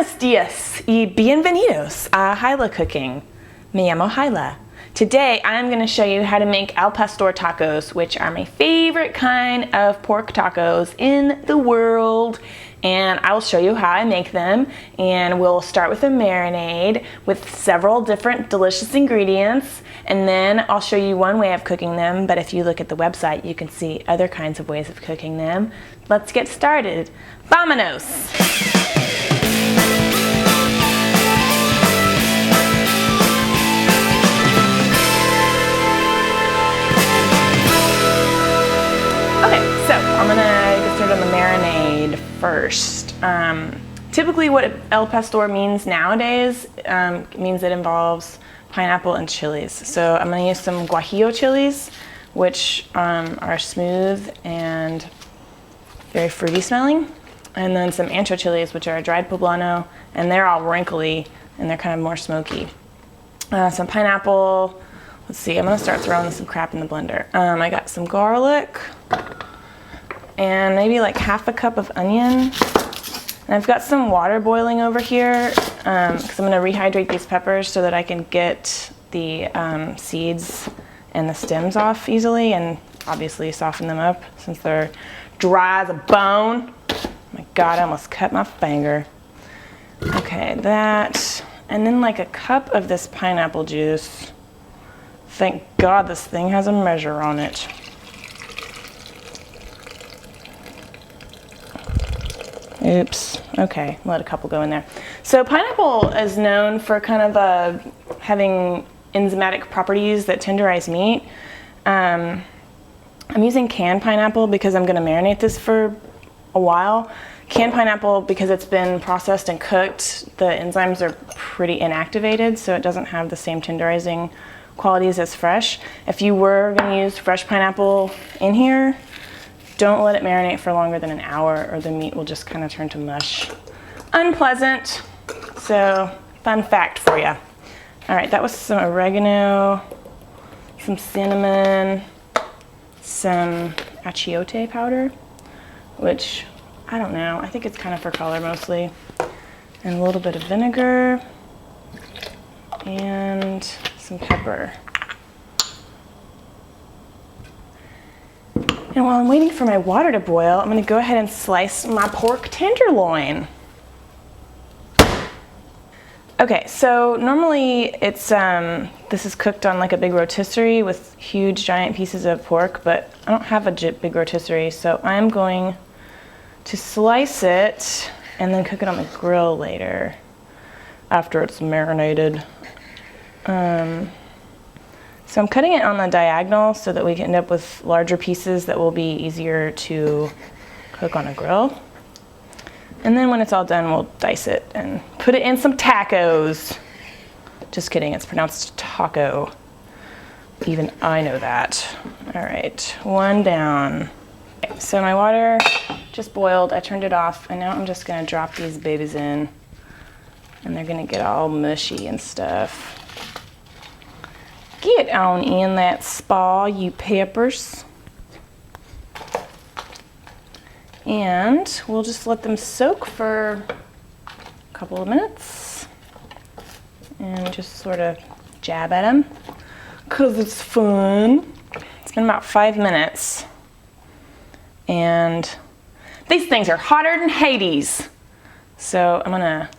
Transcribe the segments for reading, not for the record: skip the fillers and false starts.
Buenos dias y bienvenidos a Hilah Cooking. Me llamo Hilah. Today I'm going to show you how to make al pastor tacos, which are my favorite kind of pork tacos in the world. And I will show you how I make them, and we'll start with a marinade with several different delicious ingredients, and then I'll show you one way of cooking them, but if you look at the website you can see other kinds of ways of cooking them. Let's get started. Vámonos! So I'm gonna get started on the marinade first. Typically what el pastor means nowadays means it involves pineapple and chilies. So I'm gonna use some guajillo chilies, which are smooth and very fruity smelling, and then some ancho chilies, which are dried poblano, and they're all wrinkly and they're kind of more smoky. Some pineapple. Let's see, I'm gonna start throwing some crap in the blender. I got some garlic, and maybe like half a cup of onion. And I've got some water boiling over here because I'm going to rehydrate these peppers so that I can get the seeds and the stems off easily, and obviously soften them up since they're dry as a bone. Oh my God, I almost cut my finger. Okay, that, and then like a cup of this pineapple juice. Thank God this thing has a measure on it. Oops, okay, let a couple go in there. So pineapple is known for kind of having enzymatic properties that tenderize meat. I'm using canned pineapple because I'm gonna marinate this for a while. Canned pineapple, because it's been processed and cooked, the enzymes are pretty inactivated, so it doesn't have the same tenderizing qualities as fresh. If you were gonna use fresh pineapple in here, don't let it marinate for longer than an hour or the meat will just kind of turn to mush. Unpleasant. So, fun fact for you. All right, that was some oregano, some cinnamon, some achiote powder, which, I don't know, I think it's kind of for color mostly, and a little bit of vinegar, and some pepper. And while I'm waiting for my water to boil, I'm gonna go ahead and slice my pork tenderloin. Okay, so normally it's, this is cooked on like a big rotisserie with huge giant pieces of pork, but I don't have a big rotisserie, so I'm going to slice it and then cook it on the grill later after it's marinated. So I'm cutting it on the diagonal so that we can end up with larger pieces that will be easier to cook on a grill. And then when it's all done, we'll dice it and put it in some tacos. Just kidding, it's pronounced taco. Even I know that. All right, one down. Okay, so my water just boiled, I turned it off, and now I'm just gonna drop these babies in, and they're gonna get all mushy and stuff. Get on in that spa, you peppers. And we'll just let them soak for a couple of minutes and just sort of jab at them because it's fun. It's been about 5 minutes and these things are hotter than Hades. So I'm gonna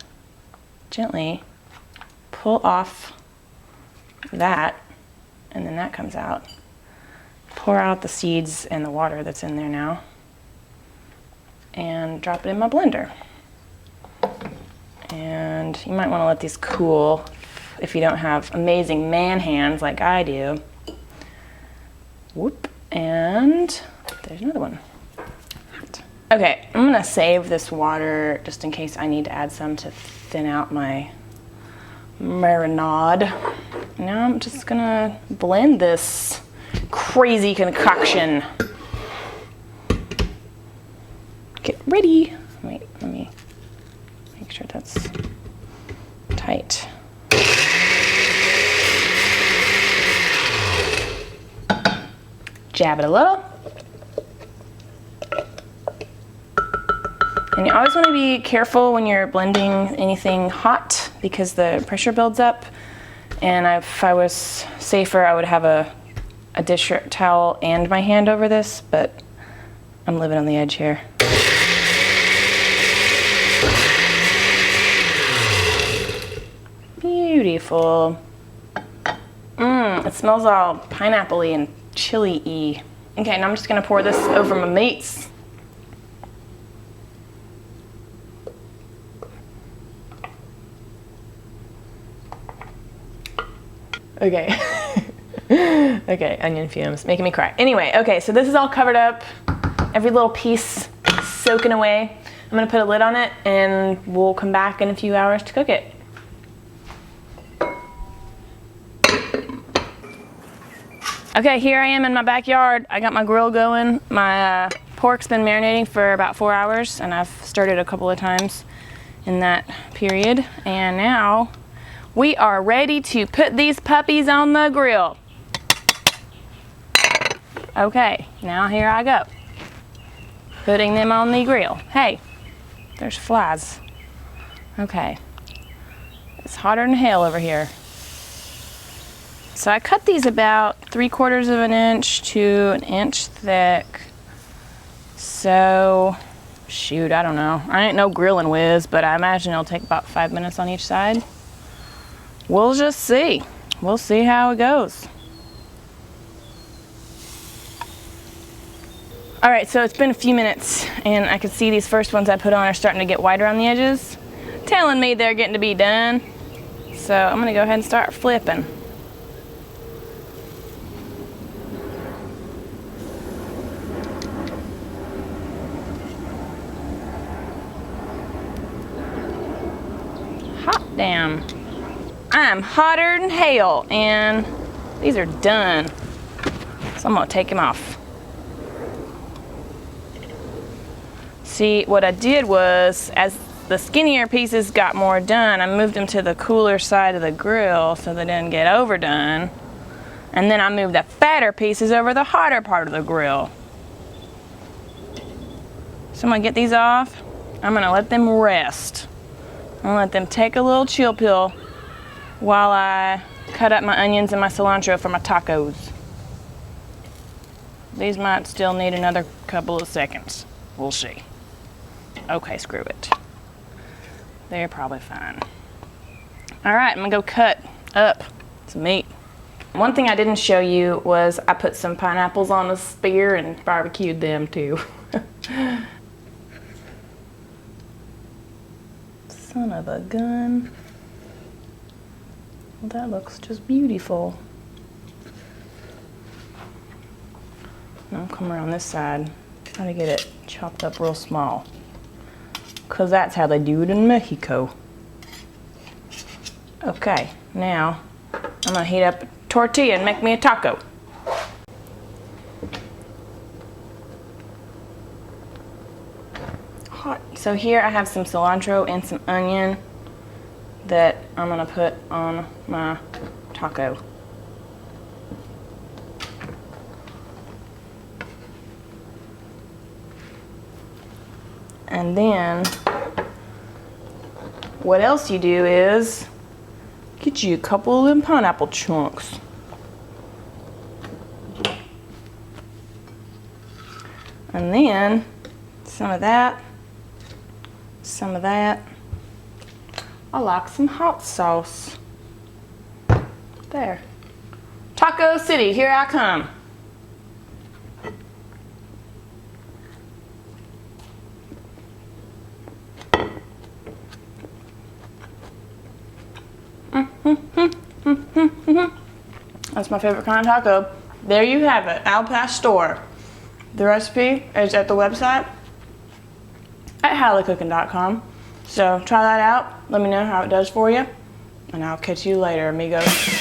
gently pull off that, and then that comes out. Pour out the seeds and the water that's in there now, and drop it in my blender. And you might want to let these cool if you don't have amazing man hands like I do. Whoop, and there's another one. Okay, I'm gonna save this water just in case I need to add some to thin out my marinade. Now I'm just gonna blend this crazy concoction. Get ready. Wait, let me make sure that's tight. Jab it a little. And you always want to be careful when you're blending anything hot because the pressure builds up. And if I was safer, I would have a dish towel and my hand over this, but I'm living on the edge here. Beautiful. It smells all pineapple-y and chili-y. Okay, now I'm just gonna pour this over my meats. Okay. Okay, onion fumes, making me cry. Anyway, okay, so this is all covered up. Every little piece soaking away. I'm gonna put a lid on it and we'll come back in a few hours to cook it. Okay, here I am in my backyard. I got my grill going. My pork's been marinating for about 4 hours, and I've stirred it a couple of times in that period. And now we are ready to put these puppies on the grill. Okay, now here I go. Putting them on the grill. Hey, there's flies. Okay, it's hotter than hell over here. So I cut these about 3/4 of an inch to an inch thick. So, shoot, I don't know. I ain't no grilling whiz, but I imagine it'll take about 5 minutes on each side. We'll just see. We'll see how it goes. All right, so it's been a few minutes, and I can see these first ones I put on are starting to get white around the edges, telling me they're getting to be done. So I'm gonna go ahead and start flipping. Hot damn. I'm hotter than hell, and these are done. So I'm gonna take them off. See, what I did was, as the skinnier pieces got more done, I moved them to the cooler side of the grill so they didn't get overdone. And then I moved the fatter pieces over the hotter part of the grill. So I'm gonna get these off. I'm gonna let them rest. I'm gonna let them take a little chill pill while I cut up my onions and my cilantro for my tacos. These might still need another couple of seconds. We'll see. Okay, screw it. They're probably fine. All right, I'm gonna go cut up some meat. One thing I didn't show you was I put some pineapples on a spear and barbecued them too. Son of a gun. Well, that looks just beautiful. I'll come around this side, try to get it chopped up real small, because that's how they do it in Mexico. Okay, now I'm gonna heat up a tortilla and make me a taco. Hot. So here I have some cilantro and some onion that I'm gonna put on my taco. And then what else you do is get you a couple of them pineapple chunks. And then some of that, some of that. I like some hot sauce. There. Taco City, here I come. That's my favorite kind of taco. There you have it, al pastor. The recipe is at the website at hilahcooking.com. So try that out. Let me know how it does for you. And I'll catch you later, amigos.